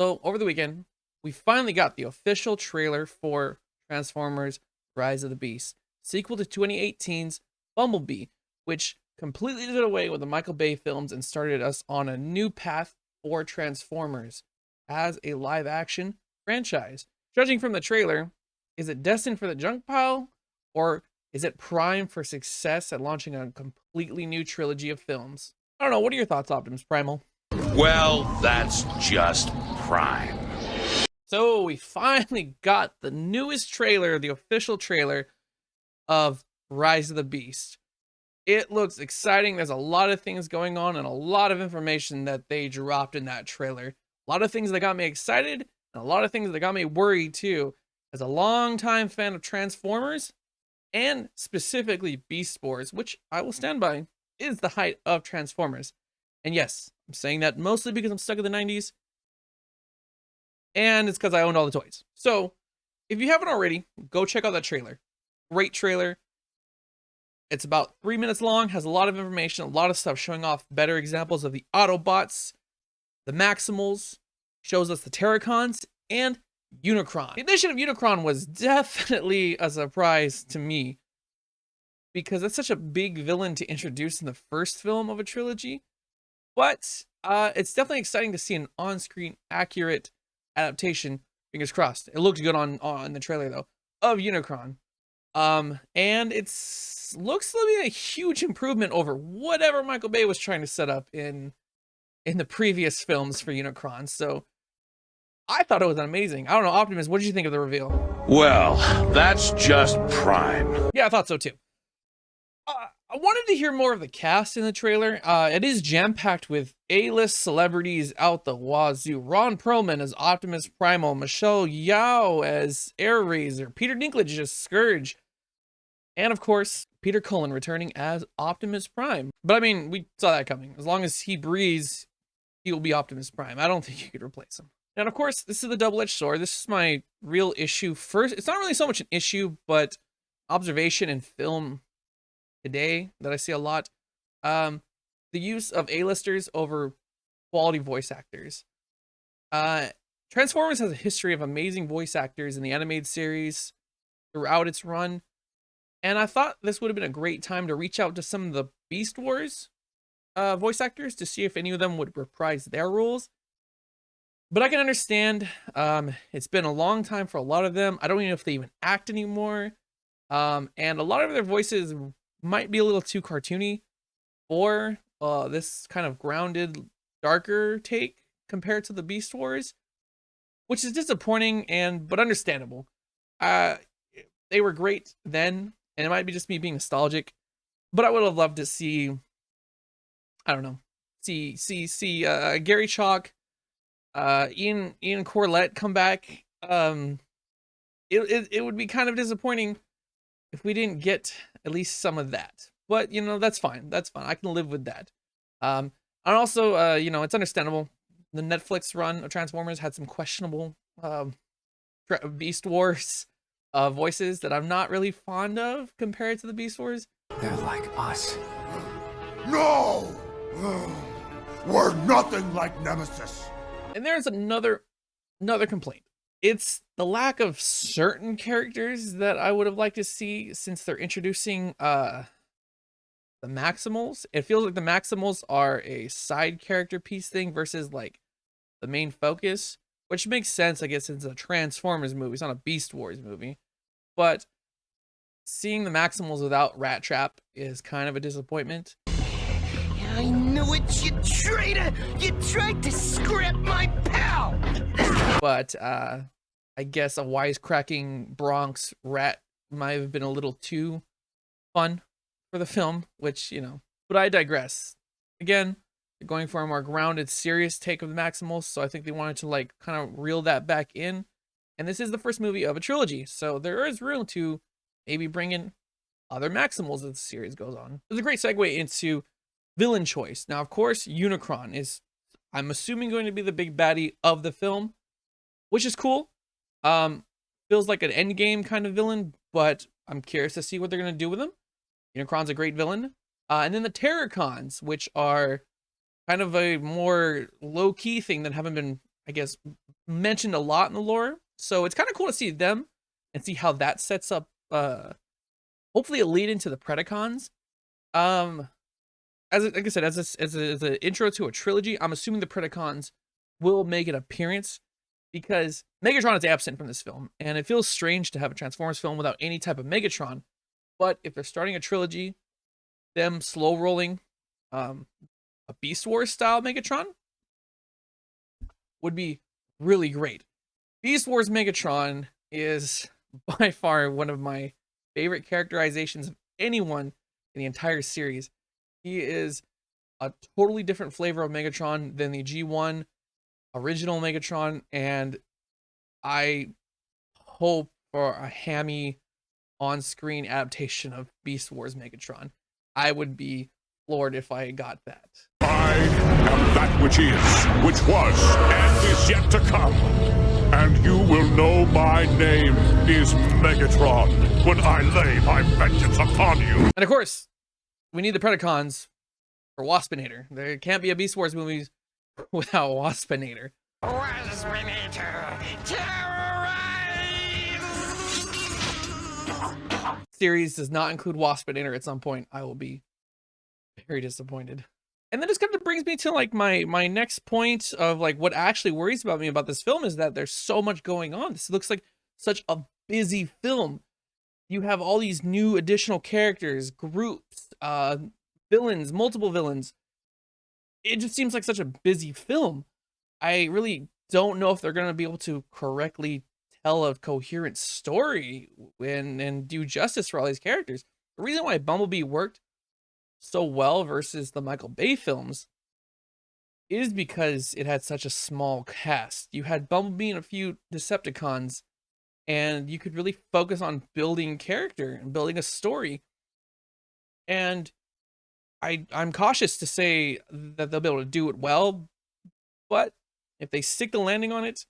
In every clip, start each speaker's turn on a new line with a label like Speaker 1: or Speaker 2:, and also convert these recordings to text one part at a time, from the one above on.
Speaker 1: So over the weekend, we finally got the official trailer for Transformers Rise of the Beast, sequel to 2018's Bumblebee, which completely did away with the Michael Bay films and started us on a new path for Transformers as a live action franchise. Judging from the trailer, is it destined for the junk pile, or is it primed for success at launching a completely new trilogy of films? I don't know. What are your thoughts, Optimus Primal?
Speaker 2: Well, that's just prime.
Speaker 1: So we finally got the newest trailer, the official trailer of Rise of the Beast. It looks exciting. There's a lot of things going on and a lot of information that they dropped in that trailer. A lot of things that got me excited and a lot of things that got me worried too. As a longtime fan of Transformers and specifically Beast Wars, which I will stand by, is the height of Transformers. And yes, I'm saying that mostly because I'm stuck in the 90s. And it's because I owned all the toys. So if you haven't already, go check out that trailer. Great trailer. It's about 3 minutes long, has a lot of information, a lot of stuff showing off better examples of the Autobots, the Maximals, shows us the Terracons, and Unicron. The addition of Unicron was definitely a surprise to me because that's such a big villain to introduce in the first film of a trilogy. But it's definitely exciting to see an on-screen accurate adaptation, fingers crossed. It looked good on the trailer though, of Unicron. And looks to be a huge improvement over whatever Michael Bay was trying to set up in the previous films for Unicron. So I thought it was amazing. I don't know, Optimus, what did you think of the reveal?
Speaker 2: Well, that's just prime.
Speaker 1: Yeah, I thought so too. I wanted to hear more of the cast in the trailer. It is jam-packed with A-list celebrities out the wazoo. Ron Perlman as Optimus Primal, Michelle Yeoh as Air Razor, Peter Dinklage as Scourge, and of course, Peter Cullen returning as Optimus Prime. But I mean, we saw that coming. As long as he breathes, he will be Optimus Prime. I don't think you could replace him. And of course, this is the double-edged sword. This is my real issue. First, it's not really so much an issue, but observation in film today that I see a lot. The use of A-listers over quality voice actors. Transformers has a history of amazing voice actors in the animated series throughout its run. And I thought this would have been a great time to reach out to some of the Beast Wars voice actors to see if any of them would reprise their roles. But I can understand, it's been a long time for a lot of them. I don't even know if they even act anymore. And a lot of their voices might be a little too cartoony for this kind of grounded, darker take compared to the Beast Wars, which is disappointing but understandable. They were great then, and it might be just me being nostalgic, but I would have loved to see, I don't know, see Gary Chalk, Ian Corlett come back. It would be kind of disappointing if we didn't get at least some of that, but you know, that's fine. That's fine. I can live with that. And also, you know, it's understandable. The Netflix run of Transformers had some questionable Beast Wars voices that I'm not really fond of compared to the Beast Wars.
Speaker 3: They're like us.
Speaker 4: No! We're nothing like Nemesis.
Speaker 1: And there's another complaint. It's the lack of certain characters that I would have liked to see since they're introducing the Maximals. It feels like the Maximals are a side character piece thing versus like the main focus, which makes sense, I guess, since it's a Transformers movie. It's not a Beast Wars movie. But seeing the Maximals without Rat Trap is kind of a disappointment.
Speaker 5: I knew it, you traitor! You tried to scrap my pal!
Speaker 1: But I guess a wisecracking Bronx rat might have been a little too fun for the film, which, you know, but I digress. Again, they're going for a more grounded, serious take of the Maximals, so I think they wanted to like kind of reel that back in. And this is the first movie of a trilogy, so there is room to maybe bring in other Maximals as the series goes on. It's a great segue into villain choice. Now, of course, Unicron is, I'm assuming, going to be the big baddie of the film, which is cool. Feels like an endgame kind of villain, but I'm curious to see what they're going to do with him. Unicron's a great villain. And then the Terracons, which are kind of a more low-key thing that haven't been, I guess, mentioned a lot in the lore, so it's kind of cool to see them and see how that sets up hopefully a lead into the Predacons. Like I said, as an intro to a trilogy, I'm assuming the Predacons will make an appearance because Megatron is absent from this film, and it feels strange to have a Transformers film without any type of Megatron. But if they're starting a trilogy, them slow rolling a Beast Wars style Megatron would be really great. Beast Wars Megatron is by far one of my favorite characterizations of anyone in the entire series. He is a totally different flavor of Megatron than the G1 original Megatron, and I hope for a hammy on-screen adaptation of Beast Wars Megatron. I would be floored if I got that.
Speaker 4: I am that which is, which was, and is yet to come. And you will know my name is Megatron when I lay my vengeance upon you.
Speaker 1: And of course, we need the Predacons for Waspinator. There can't be a Beast Wars movie without Waspinator.
Speaker 5: Waspinator, terrorize!
Speaker 1: Series does not include Waspinator at some point. I will be very disappointed. And then this kind of brings me to like my next point of like what actually worries about me about this film is that there's so much going on. This looks like such a busy film. You have all these new additional characters, groups, villains, multiple villains. It just seems like such a busy film. I really don't know if they're going to be able to correctly tell a coherent story and do justice for all these characters. The reason why Bumblebee worked so well versus the Michael Bay films is because it had such a small cast. You had Bumblebee and a few Decepticons, and you could really focus on building character and building a story. And I'm cautious to say that they'll be able to do it well, but if they stick the landing on it,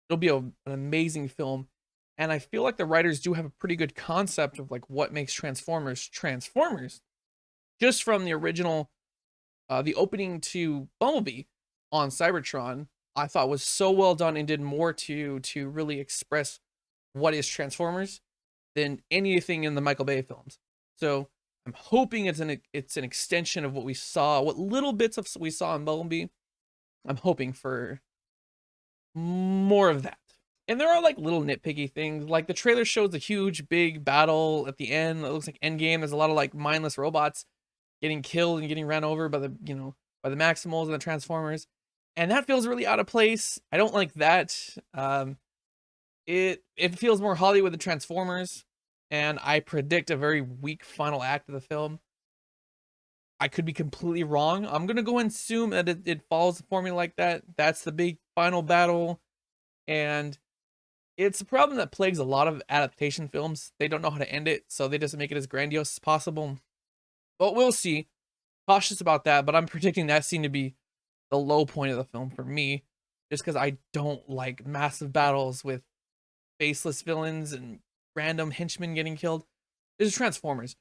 Speaker 1: it'll be an amazing film. And I feel like the writers do have a pretty good concept of like what makes Transformers Transformers. Just from the original, the opening to Bumblebee on Cybertron, I thought was so well done and did more to really express what is Transformers than anything in the Michael Bay films. So I'm hoping it's an extension of what we saw, what little bits of we saw in Bumblebee. I'm hoping for more of that. And there are like little nitpicky things, like the trailer shows a huge big battle at the end. It looks like Endgame. There's a lot of like mindless robots getting killed and getting ran over by the by the Maximals and the Transformers, and that feels really out of place. I don't like that. It feels more Hollywood than Transformers, and I predict a very weak final act of the film. I could be completely wrong. I'm gonna go and assume that it follows the formula like that. That's the big final battle, and it's a problem that plagues a lot of adaptation films. They don't know how to end it, so they just make it as grandiose as possible. But we'll see. Cautious about that, but I'm predicting that scene to be the low point of the film for me, just because I don't like massive battles with faceless villains and random henchmen getting killed. There's Transformers.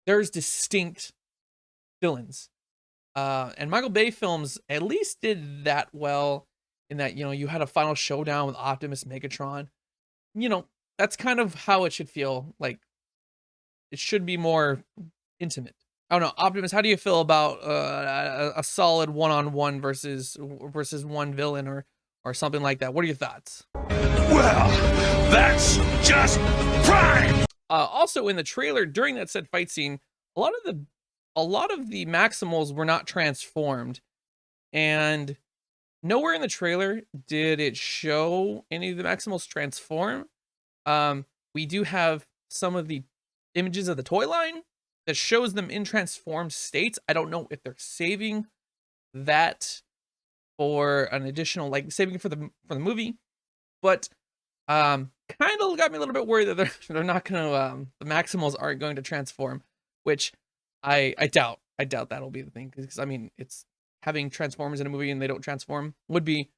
Speaker 1: There's distinct villains. And Michael Bay films at least did that well in that, you had a final showdown with Optimus Megatron. That's kind of how it should feel. Like, it should be more intimate. I don't know, Optimus, how do you feel about a solid one-on-one versus one villain or something like that? What are your thoughts?
Speaker 2: Well, that's just prime!
Speaker 1: Also in the trailer during that said fight scene, a lot of the Maximals were not transformed, and nowhere in the trailer did it show any of the Maximals transform. We do have some of the images of the toy line that shows them in transformed states. I don't know if they're saving that for an additional, like saving it for the movie, but kind of got me a little bit worried that they're not going to the Maximals aren't going to transform, which I doubt. I doubt that'll be the thing, because I mean, it's having Transformers in a movie and they don't transform would be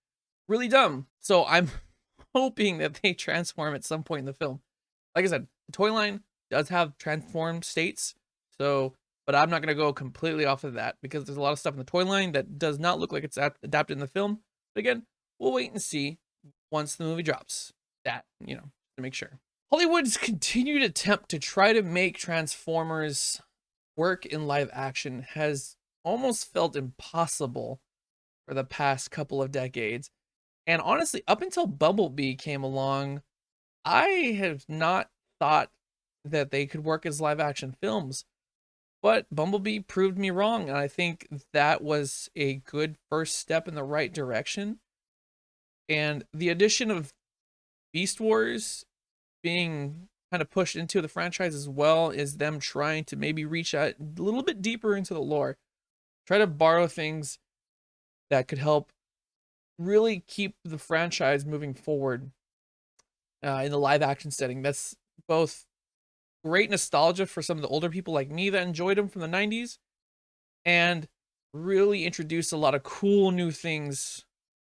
Speaker 1: really dumb. So I'm hoping that they transform at some point in the film. Like I said, the toy line does have transformed states. So, but I'm not going to go completely off of that because there's a lot of stuff in the toy line that does not look like it's adapted in the film. But again, we'll wait and see. once the movie drops. That, to make sure. Hollywood's continued attempt to try to make Transformers work in live action has almost felt impossible for the past couple of decades. And honestly, up until Bumblebee came along, I have not thought that they could work as live action films. But Bumblebee proved me wrong, and I think that was a good first step in the right direction. And the addition of Beast Wars being kind of pushed into the franchise as well is them trying to maybe reach out a little bit deeper into the lore. Try to borrow things that could help really keep the franchise moving forward in the live action setting. That's both great nostalgia for some of the older people like me that enjoyed them from the 90s, and really introduce a lot of cool new things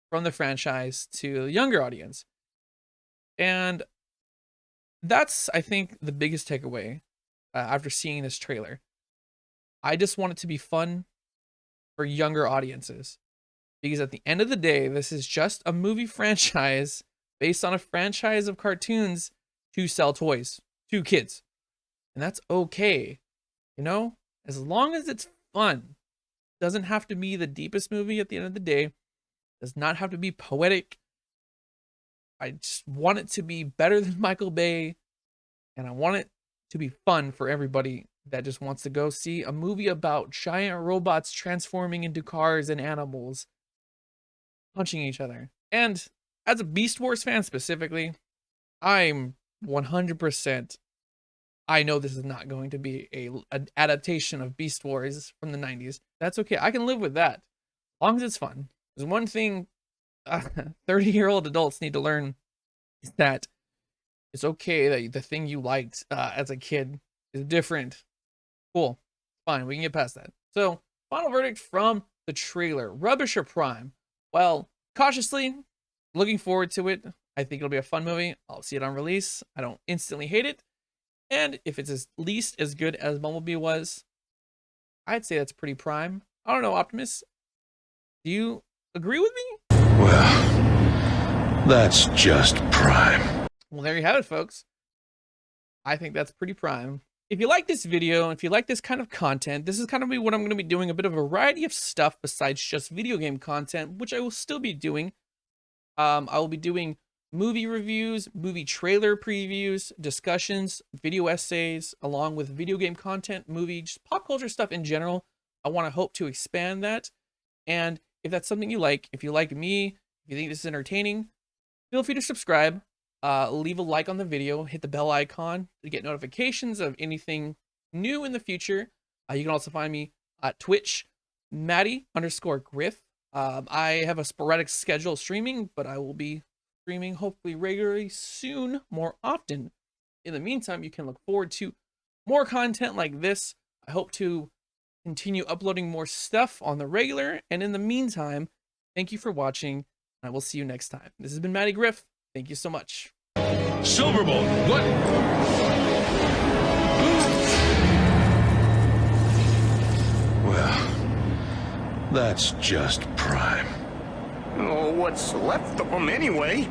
Speaker 1: from the franchise to the younger audience. And that's, I think, the biggest takeaway after seeing this trailer. I just want it to be fun for younger audiences, because at the end of the day, this is just a movie franchise based on a franchise of cartoons to sell toys to kids. And that's okay, as long as it's fun. Doesn't have to be the deepest movie at the end of the day. Does not have to be poetic. I just want it to be better than Michael Bay, and I want it to be fun for everybody that just wants to go see a movie about giant robots transforming into cars and animals, punching each other. And as a Beast Wars fan specifically, I'm 100%. I know this is not going to be an adaptation of Beast Wars from the 90s. That's okay. I can live with that, as long as it's fun. There's one thing 30-year-old adults need to learn, is that it's okay that the thing you liked as a kid is different. Cool. Fine. We can get past that. So, final verdict from the trailer. Rubbish or prime? Well, cautiously, looking forward to it. I think it'll be a fun movie. I'll see it on release. I don't instantly hate it. And if it's at least as good as Bumblebee was, I'd say that's pretty prime. I don't know, Optimus. Do you agree with me?
Speaker 2: Well, that's just prime.
Speaker 1: Well, there you have it, folks. I think that's pretty prime. If you like this video, if you like this kind of content, this is kind of what I'm going to be doing, a bit of a variety of stuff besides just video game content, which I will still be doing. I will be doing movie reviews, movie trailer previews, discussions, video essays, along with video game content, movie, just pop culture stuff in general. I want to hope to expand that. And if that's something you like, if you like me, if you think this is entertaining, feel free to subscribe, leave a like on the video, hit the bell icon to get notifications of anything new in the future. You can also find me at Twitch, Maddie_Griff. I have a sporadic schedule of streaming, but I will be streaming hopefully regularly soon, more often. In the meantime, you can look forward to more content like this. I hope to continue uploading more stuff on the regular, and in the meantime, thank you for watching. I will see you next time. This has been Matty Griff. Thank you so much.
Speaker 2: Silverbolt, what? Well, that's just prime.
Speaker 5: Oh, what's left of them anyway?